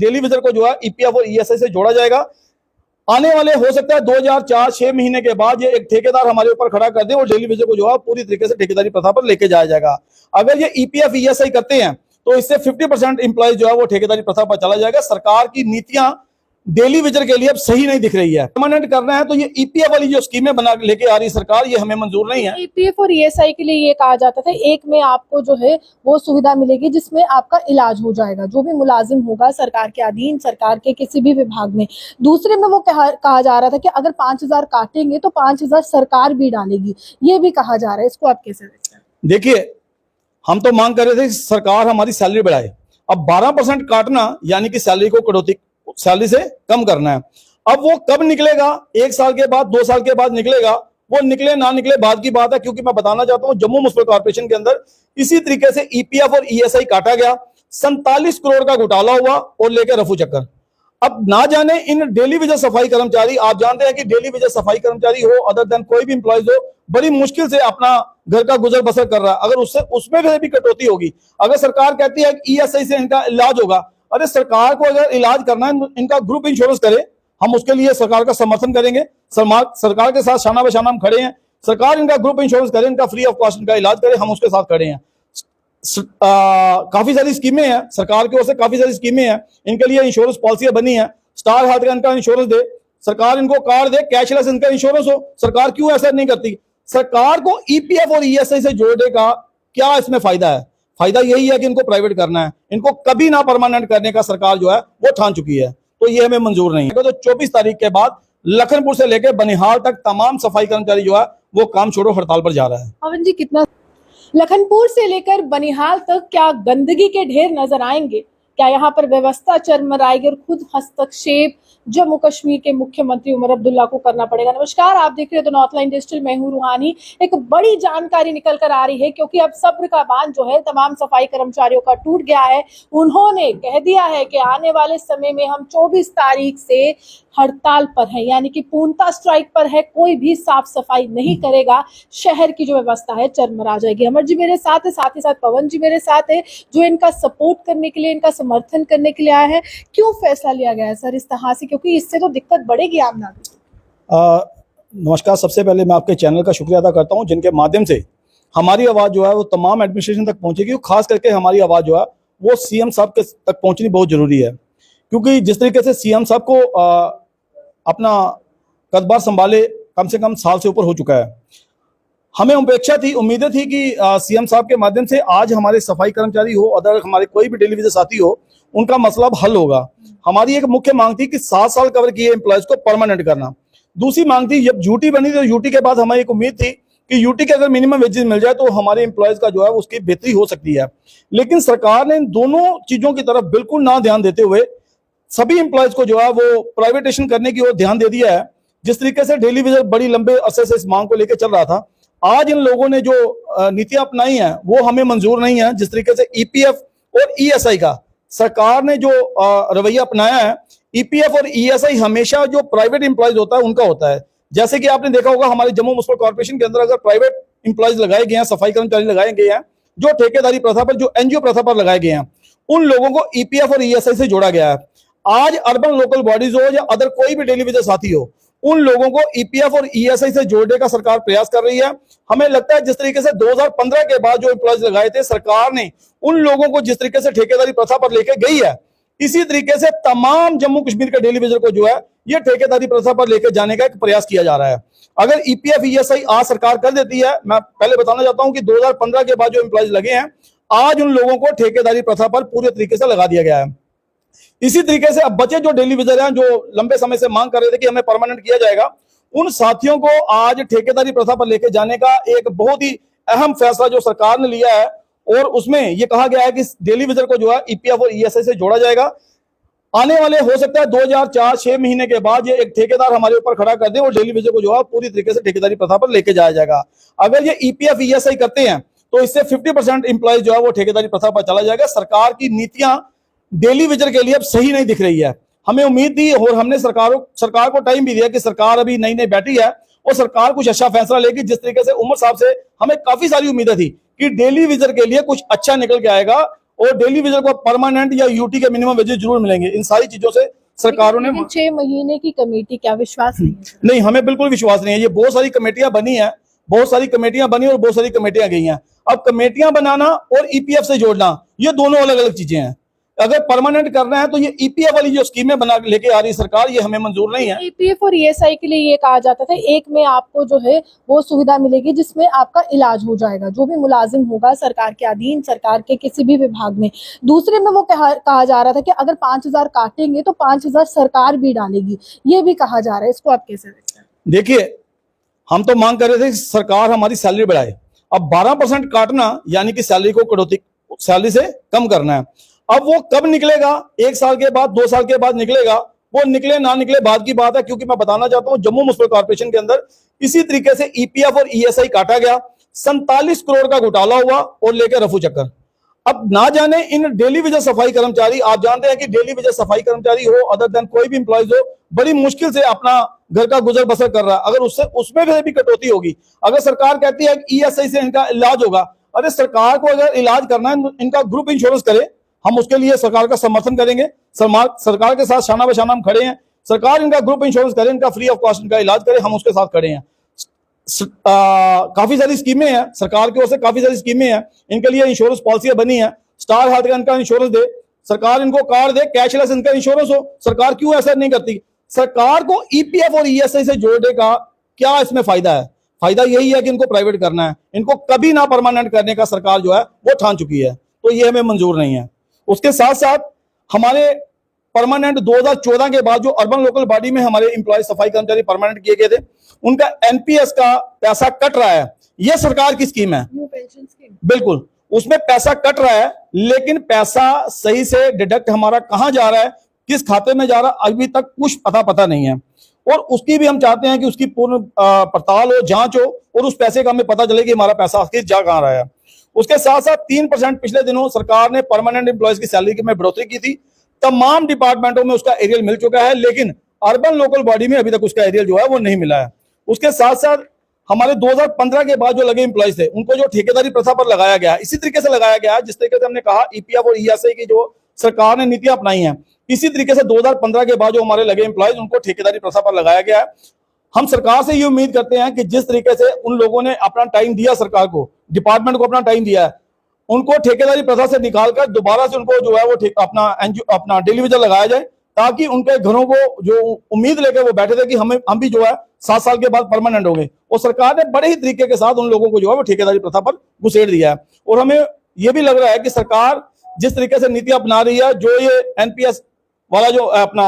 Daily विजर को जो है ईपीएफ और ईएसआई से जोड़ा जाएगा। आने वाले हो सकता है 2004-6 महीने के बाद ये एक ठेकेदार हमारे ऊपर खड़ा कर दे और डेली विजर को जो है पूरी तरीके से ठेकेदारी प्रथा पर लेके जाया जाएगा। अगर ये ईपीएफ ईएसआई करते हैं तो इससे 50% इंप्लॉइज जो है वो ठेकेदारी प्रथा पर चला जाएगा। सरकार की नीतियां डेली विजर के लिए अब सही नहीं दिख रही है। परमानेंट करना है तो ये ईपीएफ वाली जो स्कीमें बना लेके आ रही सरकार, ये हमें मंजूर नहीं है। ईपीएफ और ईएसआई के लिए ये कहा जाता था एक में आपको जो है वो सुविधा मिलेगी जिसमें आपका इलाज हो जाएगा, जो भी मुलाजिम होगा सरकार के अधीन, सरकार के किसी भी विभाग में। दूसरे में वो कहा जा रहा था कि अगर 5,000 काटेंगे तो 5,000 सरकार भी डालेगी, ये भी कहा जा रहा है। इसको आप कैसे देखते हैं? देखिए, हम तो मांग कर रहे थे कि सरकार हमारी सैलरी बढ़ाए। अब 12% काटना यानी कि सैलरी को कटौती, सैलरी से कम करना है। अब वो कब निकलेगा, 1 साल के बाद, 2 साल के बाद निकलेगा, वो निकले ना निकले बाद की बात है। क्योंकि मैं बताना चाहता हूं जम्मू म्युनिसिपल कॉर्पोरेशन के अंदर इसी तरीके से ईपीएफ और ईएसआई काटा गया, 47 करोड़ का घोटाला हुआ और लेकर रफू चक्कर। अब ना जाने इन डेली वेजर सफाई कर्मचारी, आप जानते हैं कि डेली वेजर सफाई कर्मचारी हो अदर देन कोई भी इंप्लॉइज हो, बड़ी मुश्किल से अपना घर का गुजर बसर कर रहा है। अगर उसमें भी कटौती होगी, अगर सरकार कहती है कि ईएसआई से इनका इलाज होगा, अरे सरकार को अगर इलाज करना है इनका ग्रुप इंश्योरेंस करे, हम उसके लिए सरकार का समर्थन करेंगे। सरकार के साथ शाना बशाना हम खड़े हैं। सरकार इनका ग्रुप इंश्योरेंस करे, इनका फ्री ऑफ कॉस्ट इनका इलाज करे, हम उसके साथ खड़े हैं। काफी सारी स्कीमें हैं सरकार की ओर से, काफी सारी स्कीमें हैं, इनके लिए इंश्योरेंस पॉलिसियां बनी है। स्टार हेल्थ का इनका इंश्योरेंस दे, सरकार इनको कार्ड दे, कैशलेस इनका इंश्योरेंस हो। सरकार क्यों ऐसा नहीं करती? सरकार को ईपीएफ और ईएसआई से जोड़ने का क्या इसमें फायदा है? फायदा यही है कि इनको प्राइवेट करना है। इनको कभी ना परमानेंट करने का सरकार जो है वो ठान चुकी है, तो ये हमें मंजूर नहीं है। तो 24 तारीख के बाद लखनपुर से लेकर बनिहाल तक तमाम सफाई कर्मचारी जो है वो काम छोड़ो हड़ताल पर जा रहा है। पवन जी, कितना लखनपुर से लेकर बनिहाल तक क्या गंदगी के ढेर नजर आएंगे? क्या यहाँ पर व्यवस्था चरमराएगी और खुद हस्तक्षेप जम्मू कश्मीर के मुख्यमंत्री उमर अब्दुल्ला को करना पड़ेगा? नमस्कार, आप देख रहे हो द नॉर्थ लाइन डिजिटल, मैं हूं रूहानी। एक बड़ी जानकारी निकल कर आ रही है क्योंकि अब सब्र का बांध जो है तमाम सफाई कर्मचारियों का टूट गया है। उन्होंने कह दिया है कि आने वाले समय में हम 24 तारीख से हड़ताल पर है, यानी कि पूर्णतः स्ट्राइक पर है। कोई भी साफ सफाई नहीं करेगा, शहर की जो व्यवस्था है चरमरा जाएगी। अमर जी मेरे साथ है, साथ ही साथ पवन जी मेरे साथ है, जो इनका सपोर्ट करने के लिए, इनका समर्थन करने के लिए आया है। क्यों फैसला लिया गया है सर इस तरह से, क्योंकि इससे तो दिक्कत बढ़ेगी आम नागरिक? नमस्कार, सबसे पहले मैं आपके चैनल का शुक्रिया अदा करता हूं जिनके माध्यम से हमारी आवाज़ जो है वो तमाम एडमिनिस्ट्रेशन तक पहुंचेगी। खास करके हमारी आवाज़ जो है वो सीएम साहब के तक पहुंचनी बहुत जरूरी है, क्योंकि जिस तरीके से सीएम साहब को अपना कदबार संभाले कम से कम साल से ऊपर हो चुका है। हमें अपेक्षा थी, उम्मीदें थी कि सीएम साहब के माध्यम से आज हमारे सफाई कर्मचारी हो, अदर हमारे कोई भी डेली वेजर साथी हो, उनका मसला अब हल होगा। हमारी एक मुख्य मांग थी कि 7 साल कवर किए एम्प्लॉयज को परमानेंट करना। दूसरी मांग थी, जब यूटी बनी तो यूटी के बाद हमें एक उम्मीद थी कि यूटी के अगर मिनिमम वेजेस मिल जाए तो हमारे एम्प्लॉयज का जो है उसकी बेहतरी हो सकती है। लेकिन सरकार ने इन दोनों चीजों की तरफ बिल्कुल ना ध्यान देते हुए सभी एम्प्लॉयज को जो है वो प्राइवेटेशन करने की ओर ध्यान दे दिया है। जिस तरीके से डेली वेजर बड़ी लंबे अरसे से इस मांग को लेकर चल रहा था, आज इन लोगों ने जो नीतियां अपनाई हैं वो हमें मंजूर नहीं है। जिस तरीके से ईपीएफ और ईएसआई का सरकार ने जो रवैया अपनाया है, ईपीएफ और ईएसआई हमेशा जो प्राइवेट एम्प्लॉयज होता है उनका होता है। जैसे कि आपने देखा होगा हमारे जम्मू म्युनिसिपल कॉर्पोरेशन के अंदर अगर प्राइवेट एम्प्लॉयज लगाए गए हैं, सफाई कर्मचारी लगाए गए हैं, जो ठेकेदारी प्रथा पर, जो एनजीओ प्रथा पर लगाए गए हैं, उन लोगों को ईपीएफ और ईएसआई से जोड़ा गया है। आज अर्बन लोकल बॉडीज हो या अदर कोई भी डेली वेजर साथी हो, उन लोगों को ईपीएफ और ईएसआई से जोड़ने का सरकार प्रयास कर रही है। हमें लगता है जिस तरीके से 2015 के बाद जो एम्प्लॉयज लगाए थे, सरकार ने उन लोगों को जिस तरीके से ठेकेदारी प्रथा पर लेकर गई है, इसी तरीके से तमाम जम्मू कश्मीर के डेली वेजर को जो है ये ठेकेदारी प्रथा पर लेकर जाने का एक प्रयास किया जा रहा है। अगर ईपीएफ ईएसआई आज सरकार कर देती है, मैं पहले बताना चाहता हूं कि 2015 के बाद जो एम्प्लॉयज लगे हैं, आज उन लोगों को ठेकेदारी प्रथा पर पूरे तरीके से लगा दिया गया है। इसी तरीके से अब बचे जो डेली वेजर हैं, जो लंबे समय से मांग कर रहे थे कि हमें परमानेंट किया जाएगा, उन साथियों को आज ठेकेदारी प्रथा पर लेकर जाने का एक बहुत ही अहम फैसला जो सरकार ने लिया है, और उसमें यह कहा गया है कि डेली वेजर को जो है ईपीएफ और ईएसआई से जोड़ा जाएगा। आने वाले हो सकता है 2004-6 महीने के बाद ये एक ठेकेदार हमारे ऊपर खड़ा कर दे और डेली वेजर को जो है पूरी तरीके से ठेकेदारी प्रथा पर लेके जाया जाएगा। अगर ये ईपीएफ ईएसआई करते हैं तो इससे 50% इंप्लॉइज जो है वो ठेकेदारी प्रथा पर चला जाएगा। सरकार की नीतियां डेली वेजर के लिए अब सही नहीं दिख रही है। हमें उम्मीद थी और हमने सरकार को टाइम भी दिया कि सरकार अभी नई नई बैठी है और सरकार कुछ अच्छा फैसला लेगी। जिस तरीके से उमर साहब से हमें काफी सारी उम्मीदें थी कि डेली वेजर के लिए कुछ अच्छा निकल के आएगा और डेली वेजर को परमानेंट या यूटी के मिनिमम वेजेस जरूर मिलेंगे। इन सारी चीजों से सरकारों ने 6 महीने की कमेटी, क्या विश्वास नहीं है? नहीं, हमें बिल्कुल विश्वास नहीं है। ये बहुत सारी कमेटियां बनी है, बहुत सारी कमेटियां बनी और बहुत सारी कमेटियां गई हैं। अब कमेटियां बनाना और ईपीएफ से जोड़ना ये दोनों अलग अलग चीजें हैं। अगर परमानेंट करना है तो ये ईपीएफ वाली जो स्कीमें बना लेके आ रही सरकार, ये हमें मंजूर नहीं है। ईपीएफ और ईएसआई के लिए ये कहा जाता था एक में आपको जो है वो सुविधा मिलेगी जिसमें आपका इलाज हो जाएगा, जो भी मुलाजिम होगा सरकार के अधीन, सरकार के किसी भी विभाग में। दूसरे में वो कहा जा रहा था कि अगर 5,000 काटेंगे तो 5,000 सरकार भी डालेगी, ये भी कहा जा रहा है। इसको आप कैसे देखते हैं? देखिए, हम तो मांग कर रहे थे कि सरकार हमारी सैलरी बढ़ाए। अब 12% काटना यानी कि सैलरी को कटौती, सैलरी से कम करना है। अब वो कब निकलेगा, 1 साल के बाद, 2 साल के बाद निकलेगा, वो निकले ना निकले बाद की बात है। क्योंकि मैं बताना चाहता हूं, जम्मू म्युनिसिपल कॉर्पोरेशन के अंदर इसी तरीके से ईपीएफ और ईएसआई काटा गया, 47 करोड़ का घोटाला हुआ और लेकर रफू चक्कर। अब ना जाने इन डेली वेजेस सफाई कर्मचारी, आप जानते हैं कि डेली वेजेस सफाई कर्मचारी हो, अदर देन कोई भी इंप्लॉइज हो, बड़ी मुश्किल से अपना घर का गुजर बसर कर रहा है। अगर उसमें भी कटौती होगी, अगर सरकार कहती है ईएसआई से इनका इलाज होगा, अरे सरकार को अगर इलाज करना है इनका ग्रुप इंश्योरेंस करे, हम उसके लिए सरकार का समर्थन करेंगे। सरकार के साथ शाना बशाना हम खड़े हैं। सरकार इनका ग्रुप इंश्योरेंस करे, इनका फ्री ऑफ कॉस्ट इनका इलाज करे, हम उसके साथ खड़े हैं। काफी सारी स्कीमें हैं सरकार की ओर से, काफी सारी स्कीमें हैं, इनके लिए इंश्योरेंस पॉलिसियां बनी है। स्टार हेल्थ का इनका इंश्योरेंस दे सरकार, इनको कार्ड दे, कैशलेस इनका इंश्योरेंस हो। सरकार क्यों ऐसा नहीं करती? सरकार को ईपीएफ और ईएसआई से जोड़ने का क्या इसमें फायदा है? फायदा यही है कि इनको प्राइवेट करना है। इनको कभी ना परमानेंट करने का सरकार जो है वो ठान चुकी है, तो ये हमें मंजूर नहीं है। उसके साथ साथ हमारे परमानेंट 2014 के बाद जो अर्बन लोकल बॉडी में हमारे एम्प्लॉय सफाई कर्मचारी परमानेंट किए गए थे, उनका एनपीएस का पैसा कट रहा है। यह सरकार की स्कीम है, न्यू पेंशन स्कीम, बिल्कुल उसमें पैसा कट रहा है, लेकिन पैसा सही से डिडक्ट हमारा कहां जा रहा है, किस खाते में जा रहा है, अभी तक कुछ पता नहीं है। और उसकी भी हम चाहते हैं कि उसकी पूर्ण पड़ताल हो, जांच हो और उस पैसे का हमें पता चले कि हमारा पैसा आखिर जा कहां रहा है। उसके साथ साथ 3% पिछले दिनों सरकार ने परमानेंट एम्प्लॉयज की सैलरी में बढ़ोतरी की थी। तमाम डिपार्टमेंटों में उसका एरियल मिल चुका है, लेकिन अर्बन लोकल बॉडी में अभी तक उसका एरियल जो है वो नहीं मिला है। उसके साथ साथ हमारे 2015 के बाद जो लगे एम्प्लॉयज थे, उनको जो ठेकेदारी प्रथा पर लगाया गया, इसी तरीके से लगाया गया है जिस तरीके से हमने कहा ईपीएफ और ईएसआई की जो सरकार ने नीतियां अपनाई हैं, इसी तरीके से 2015 के बाद जो हमारे लगे एम्प्लॉयज, उनको ठेकेदारी प्रथा पर लगाया गया है। हम सरकार से ये उम्मीद करते हैं कि जिस तरीके से उन लोगों ने अपना टाइम दिया, सरकार को, डिपार्टमेंट को अपना टाइम दिया है, उनको ठेकेदारी प्रथा से निकालकर दोबारा से उनको जो है वो अपना डेली वेजर लगाया जाए, ताकि उनके घरों को जो उम्मीद लेकर वो बैठे थे कि हम भी जो है 7 साल के बाद परमानेंट होंगे, और सरकार ने बड़े ही तरीके के साथ उन लोगों को जो है वो ठेकेदारी प्रथा पर घुसेड़ दिया है। और हमें ये भी लग रहा है कि सरकार जिस तरीके से नीति अपना रही है, जो ये एनपीएस वाला जो अपना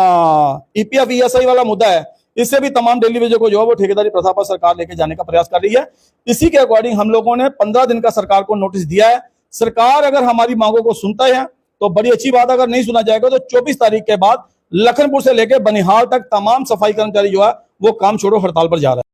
ईपीएफ ईएसआई वाला मुद्दा है, इससे भी तमाम डेली वेजर को जो है वो ठेकेदारी प्रथा पर सरकार लेके जाने का प्रयास कर रही है। इसी के अकॉर्डिंग हम लोगों ने 15 दिन का सरकार को नोटिस दिया है। सरकार अगर हमारी मांगों को सुनता है तो बड़ी अच्छी बात, अगर नहीं सुना जाएगा तो 24 तारीख के बाद लखनपुर से लेकर बनिहाल तक तमाम सफाई कर्मचारी जो है वो काम छोड़ो हड़ताल पर जा रहा है।